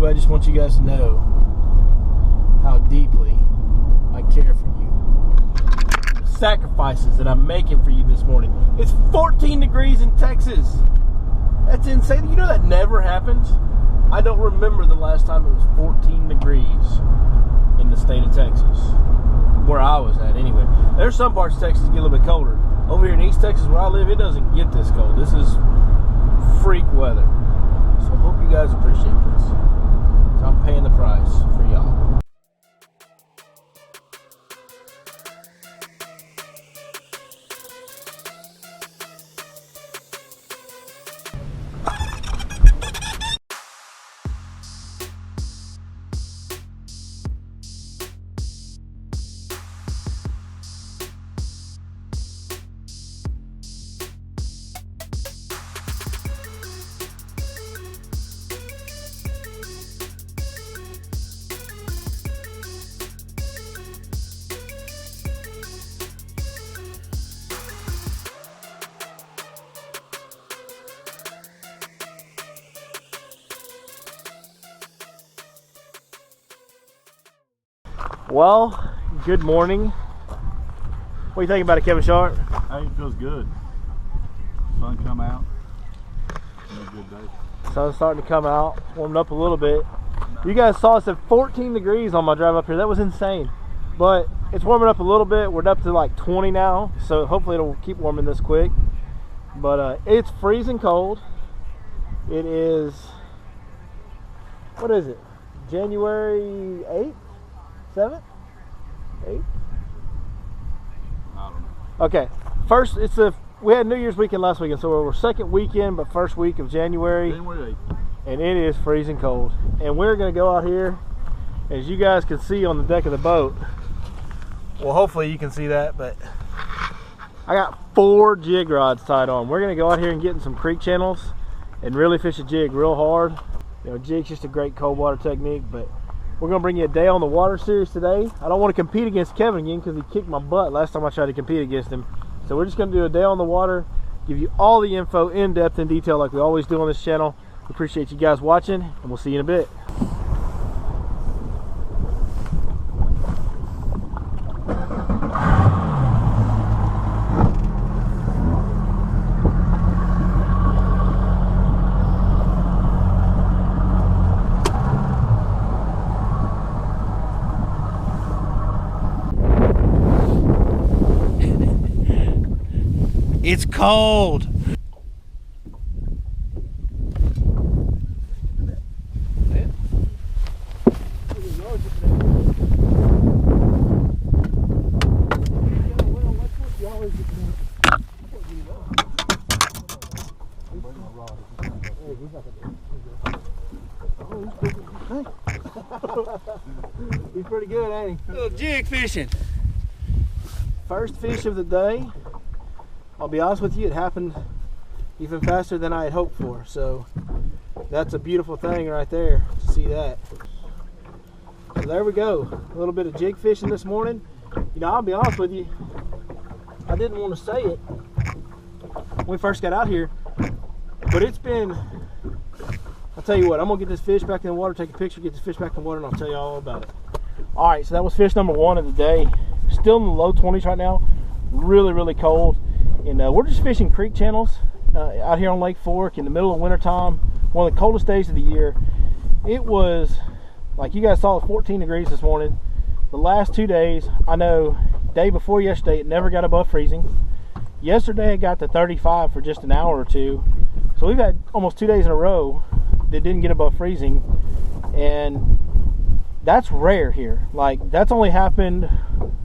but I just want you guys to know how deeply I care for you. The sacrifices that I'm making for you this morning. It's 14 degrees in Texas. That's insane. You know that never happens? I don't remember the last time it was 14 degrees in the state of Texas, where I was at anyway. There's some parts of Texas that get a little bit colder. Over here in East Texas where I live, it doesn't get this cold. This is freak weather. So I hope you guys appreciate this. So I'm paying the price for y'all. Well, good morning. What do you think about it, Kevin Sharp? Hey, it feels good. Sun come out. It's a good day. Sun's starting to come out, warmed up a little bit. You guys saw us at 14 degrees on my drive up here. That was insane. But it's warming up a little bit. We're up to like 20 now, so hopefully it'll keep warming this quick. But it's freezing cold. It is, what is it? January 8th? 7th? 8th? I don't know. Okay, first, we had New Year's weekend last weekend, so we're second weekend, but first week of January. January 8th. And it is freezing cold. And we're gonna go out here, as you guys can see on the deck of the boat. Well, hopefully you can see that, but I got 4 jig rods tied on. We're gonna go out here and get in some creek channels and really fish a jig real hard. You know, jig's just a great cold water technique, but we're gonna bring you a day on the water series today. I don't want to compete against Kevin again because he kicked my butt last time I tried to compete against him. So we're just gonna do a day on the water, give you all the info in depth and detail like we always do on this channel. We appreciate you guys watching, and we'll see you in a bit. It's cold. He's pretty good, ain't he? Little jig fishing. First fish of the day. I'll be honest with you, it happened even faster than I had hoped for. So that's a beautiful thing right there to see that. So there we go. A little bit of jig fishing this morning. You know, I'll be honest with you, I didn't want to say it when we first got out here, but it's been, I'll tell you what, I'm gonna get this fish back in the water, take a picture, get this fish back in the water, and I'll tell you all about it. All right, so that was fish number 1 of the day. Still in the low 20s right now. Really, really cold. And we're just fishing creek channels out here on Lake Fork in the middle of winter time. One of the coldest days of the year. It was, like you guys saw, 14 degrees this morning. The last 2 days, I know, day before yesterday, it never got above freezing. Yesterday, it got to 35 for just an hour or two. So we've had almost 2 days in a row that didn't get above freezing. And that's rare here. Like, that's only happened,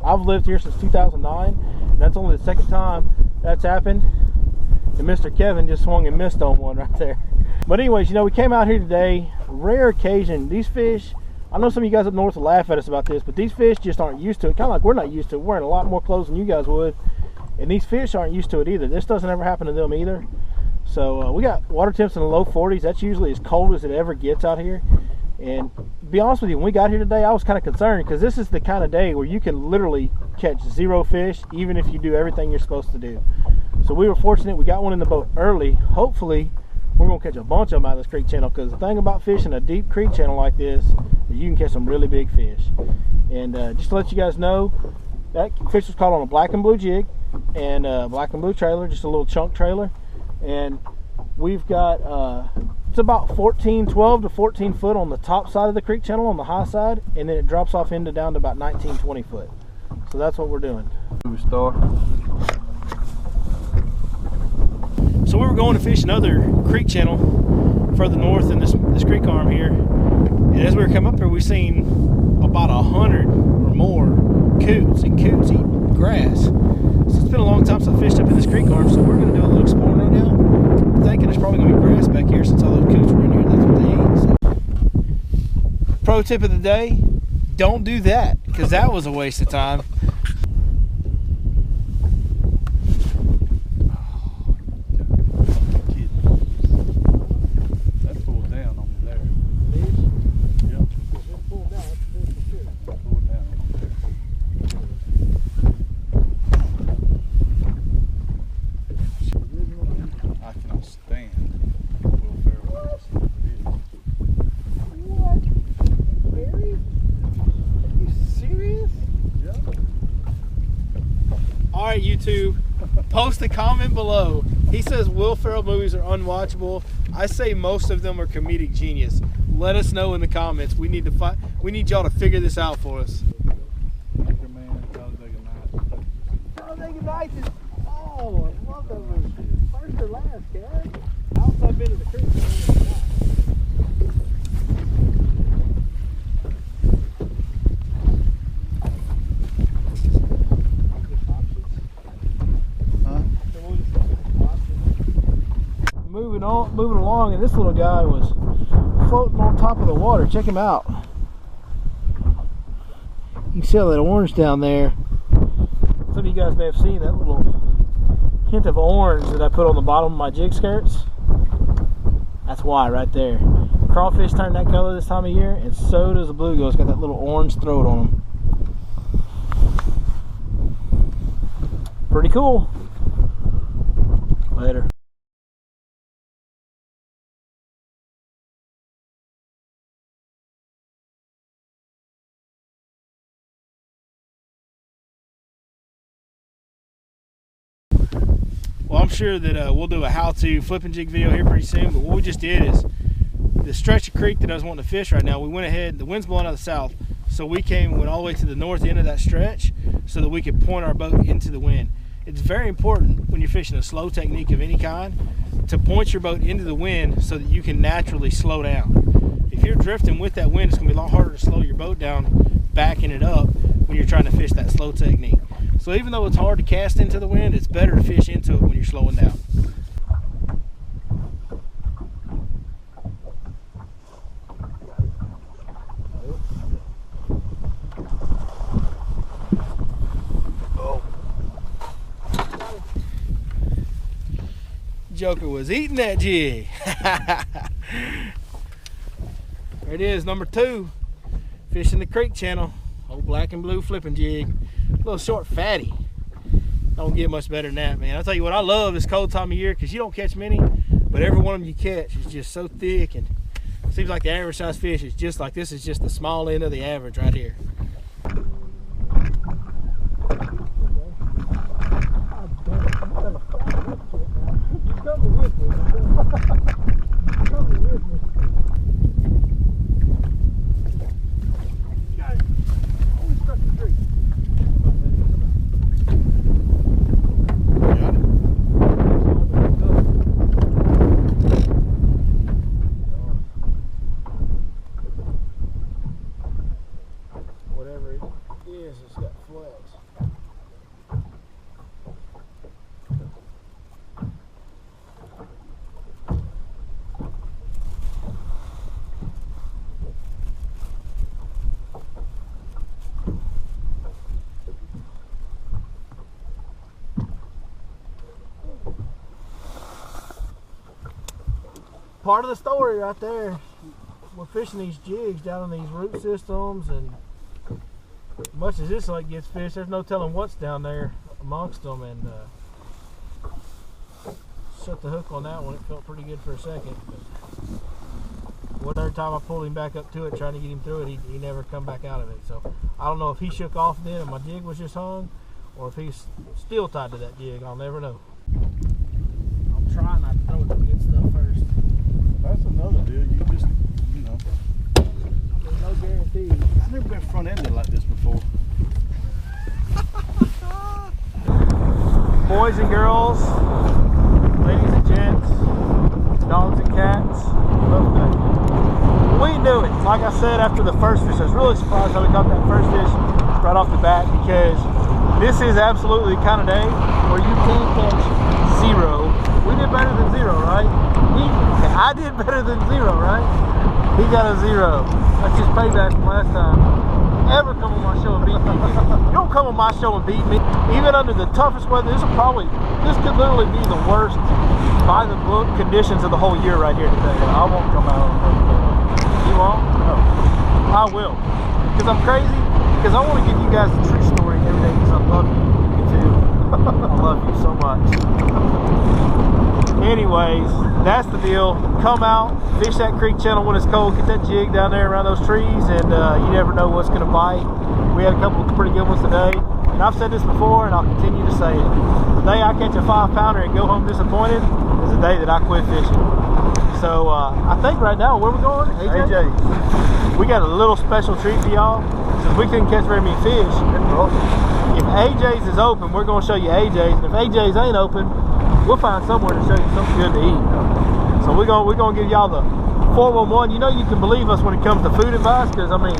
I've lived here since 2009. And that's only the second time that's happened. And Mr. Kevin just swung and missed on one right there. But anyways, you know, we came out here today. Rare occasion. These fish, I know some of you guys up north will laugh at us about this, but these fish just aren't used to it. Kind of like we're not used to it. We're wearing a lot more clothes than you guys would. And these fish aren't used to it either. This doesn't ever happen to them either. So we got water temps in the low 40s. That's usually as cold as it ever gets out here. And to be honest with you, when we got here today, I was kind of concerned because this is the kind of day where you can literally catch 0 fish, even if you do everything you're supposed to do. So we were fortunate. We got one in the boat early. Hopefully we're gonna catch a bunch of them out of this creek channel, because the thing about fishing a deep creek channel like this is you can catch some really big fish. And just to let you guys know, that fish was caught on a black and blue jig and a black and blue trailer, just a little chunk trailer. And we've got it's about 12 to 14 foot on the top side of the creek channel on the high side, and then it drops off into down to about 19-20 foot. So that's what we're doing. Star. So we were going to fish another creek channel further north in this creek arm here, and as we were coming up here, we seen about 100 or more coots, and coots eat grass. So it's been a long time since I fished up in this creek arm, so we're going to do a little exploring right now. I'm thinking there's probably going to be grass back here since all those coots were in here. That's what they eat. So. Pro tip of the day: don't do that, because that was a waste of time. Alright, YouTube, post a comment below. He says Will Ferrell movies are unwatchable. I say most of them are comedic genius. Let us know in the comments. We need y'all to figure this out for us. Talladega Nights is, oh, I love that movie. First or last, Cat. House I've been to the creek. Moving along, and this little guy was floating on top of the water. Check him out. You can see all that orange down there. Some of you guys may have seen that little hint of orange that I put on the bottom of my jig skirts. That's why, right there. Crawfish turn that color this time of year, and so does the bluegill. It's got that little orange throat on them. Pretty cool. Later. Well, I'm sure that we'll do a how-to flipping jig video here pretty soon, but what we just did is the stretch of creek that I was wanting to fish right now, we went ahead, the wind's blowing out of the south, so we went all the way to the north end of that stretch so that we could point our boat into the wind. It's very important when you're fishing a slow technique of any kind to point your boat into the wind so that you can naturally slow down. If you're drifting with that wind, it's going to be a lot harder to slow your boat down, backing it up when you're trying to fish that slow technique. So even though it's hard to cast into the wind, it's better to fish into it when you're slowing down. Oh. Joker was eating that jig. There it is, number 2. Fishing the creek channel. Old black and blue flipping jig. A little short fatty. Don't get much better than that, man. I'll tell you what, I love this cold time of year because you don't catch many, but every one of them you catch is just so thick, and it seems like the average size fish is just like this. Is just the small end of the average right here. Whatever it is, it's got flex. Part of the story right there. We're fishing these jigs down in these root systems, and much as this lake gets fished, there's no telling what's down there amongst them. And shut the hook on that one. It felt pretty good for a second. But every time I pulled him back up to it, trying to get him through it, he never come back out of it. So I don't know if he shook off then and my jig was just hung, or if he's still tied to that jig. I'll never know. I'm trying not to throw the good stuff first. That's another deal. You just, you know. There's no guarantee. I've never been front-ended like this before. Boys and girls, ladies and gents, dogs and cats, love that. We knew it. Like I said, after the first fish, I was really surprised how we caught that first fish right off the bat, because this is absolutely the kind of day where you can catch zero. We did better than zero, right? I did better than zero, right? He got a zero. That's just payback from last time. Ever come on my show and beat me? You don't come on my show and beat me. Even under the toughest weather, this could literally be the worst by the book conditions of the whole year right here today. I won't come out on that. You won't? No. I will. Because I'm crazy. Because I want to give you guys the true story every day, because I love you. You too. I love you so much. Anyways, that's the deal. Come out, fish that creek channel when it's cold, get that jig down there around those trees, and you never know what's going to bite. We had a couple of pretty good ones today, and I've said this before, and I'll continue to say it. The day I catch a 5-pounder and go home disappointed is the day that I quit fishing. So I think right now, where we going? AJ? We got a little special treat for y'all, since we couldn't catch very many fish. If AJ's is open, we're going to show you AJ's, and if AJ's ain't open, we'll find somewhere to show you something good to eat. So we're gonna give y'all the 411. You know you can believe us when it comes to food advice, because I mean,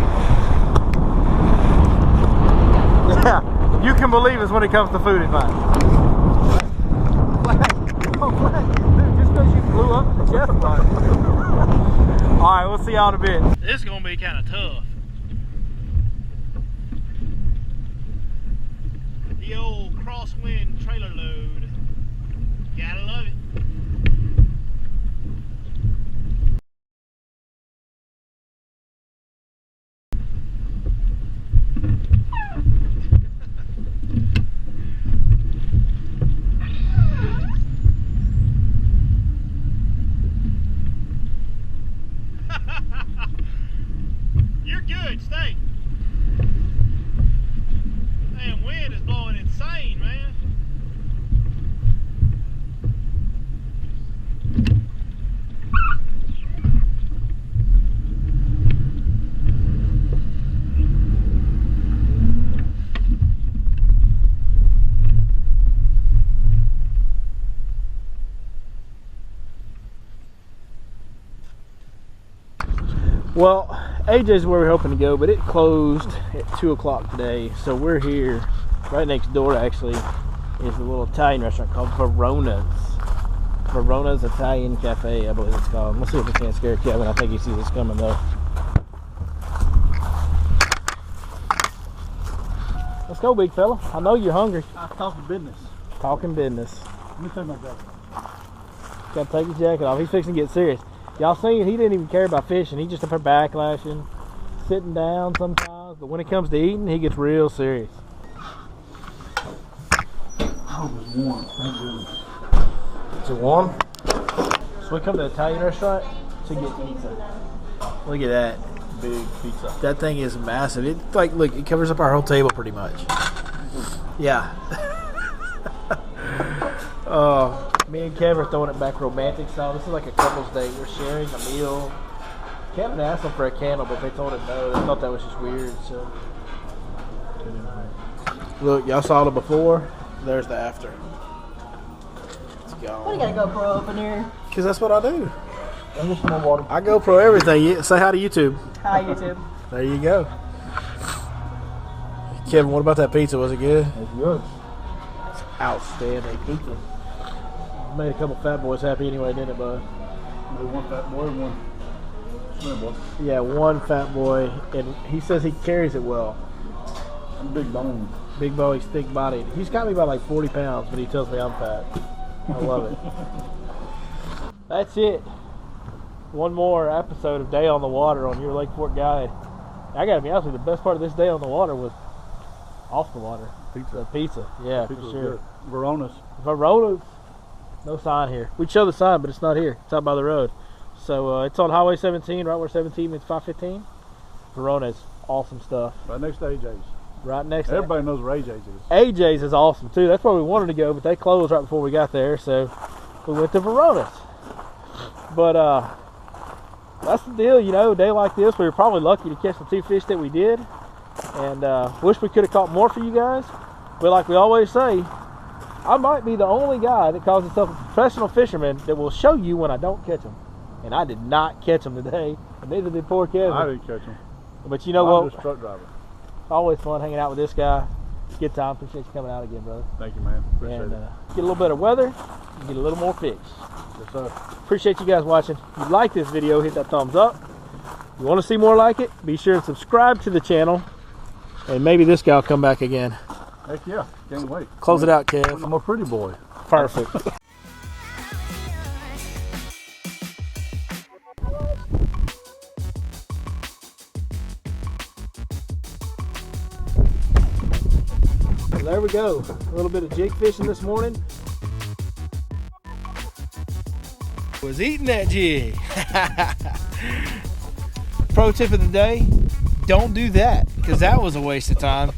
yeah, you can believe us when it comes to food advice. Just because you blew up the chest bite. All right, we'll see y'all in a bit. This is gonna be kind of tough. The old crosswind trailer load. Gotta love it. You're good, stay. Damn wind is blowing insane, man. Well, AJ's where we're hoping to go, but it closed at 2 o'clock today, so we're here. Right next door, actually, is a little Italian restaurant called Verona's. Verona's Italian Cafe, I believe it's called. Let's see if we can't scare Kevin. I think he sees us coming, though. Let's go, big fella. I know you're hungry. I'm talking business. Talking business. Let me take my jacket. Gotta take his jacket off. He's fixing to get serious. Y'all seen, he didn't even care about fishing. He just up there backlashing, sitting down sometimes. But when it comes to eating, he gets real serious. Oh, it was warm. Thank goodness. Is it warm? So we come to the Italian restaurant to get pizza. Look at that. Big pizza. That thing is massive. It's like, look, it covers up our whole table pretty much. Yeah. Me and Kevin are throwing it back romantic style. This is like a couple's date. We're sharing a meal. Kevin asked them for a candle, but they told him no. They thought that was just weird. So, look, y'all saw the before. There's the after. Let's go. Why you got a GoPro up in here? Because that's what I do. And just more water. I GoPro everything. Say hi to YouTube. Hi, YouTube. There you go. Kevin, what about that pizza? Was it good? It's good. Outstanding pizza. Made a couple fat boys happy anyway, didn't it, bud? Maybe one fat boy and one slim boy. Yeah, one fat boy, and he says he carries it well. I'm big bone. Big boy, he's thick bodied. He's got me by like 40 pounds, but he tells me I'm fat. I love it. That's it. One more episode of Day on the Water on Your Lake Fork Guide. I gotta be honest with you, the best part of this day on the water was off the water. Pizza. The pizza, yeah, Pizza for was sure. good. Verona's. Verona's. No sign here. We'd show the sign, but it's not here. It's out by the road. So it's on Highway 17, right where 17 meets 515. Verona's awesome stuff. Right next to AJ's. Right next to Everybody knows where AJ's is. AJ's is awesome too. That's where we wanted to go, but they closed right before we got there, so we went to Verona's. But that's the deal, you know, a day like this, we were probably lucky to catch the 2 fish that we did. And wish we could have caught more for you guys. But like we always say, I might be the only guy that calls himself a professional fisherman that will show you when I don't catch them. And I did not catch them today, and neither did poor Kevin. I didn't catch them. But you know I'm what? just truck driver. Always fun hanging out with this guy. Good time. Appreciate you coming out again, brother. Thank you, man. Appreciate And it. get a little better weather, and get a little more fish. Yes, sir. Appreciate you guys watching. If you like this video, hit that thumbs up. If you want to see more like it, be sure to subscribe to the channel, and maybe this guy will come back again. Heck yeah. Can't wait. Close it out, Kev. I'm a pretty boy. Perfect. Well, there we go. A little bit of jig fishing this morning. Was eating that jig. Pro tip of the day, don't do that, because that was a waste of time.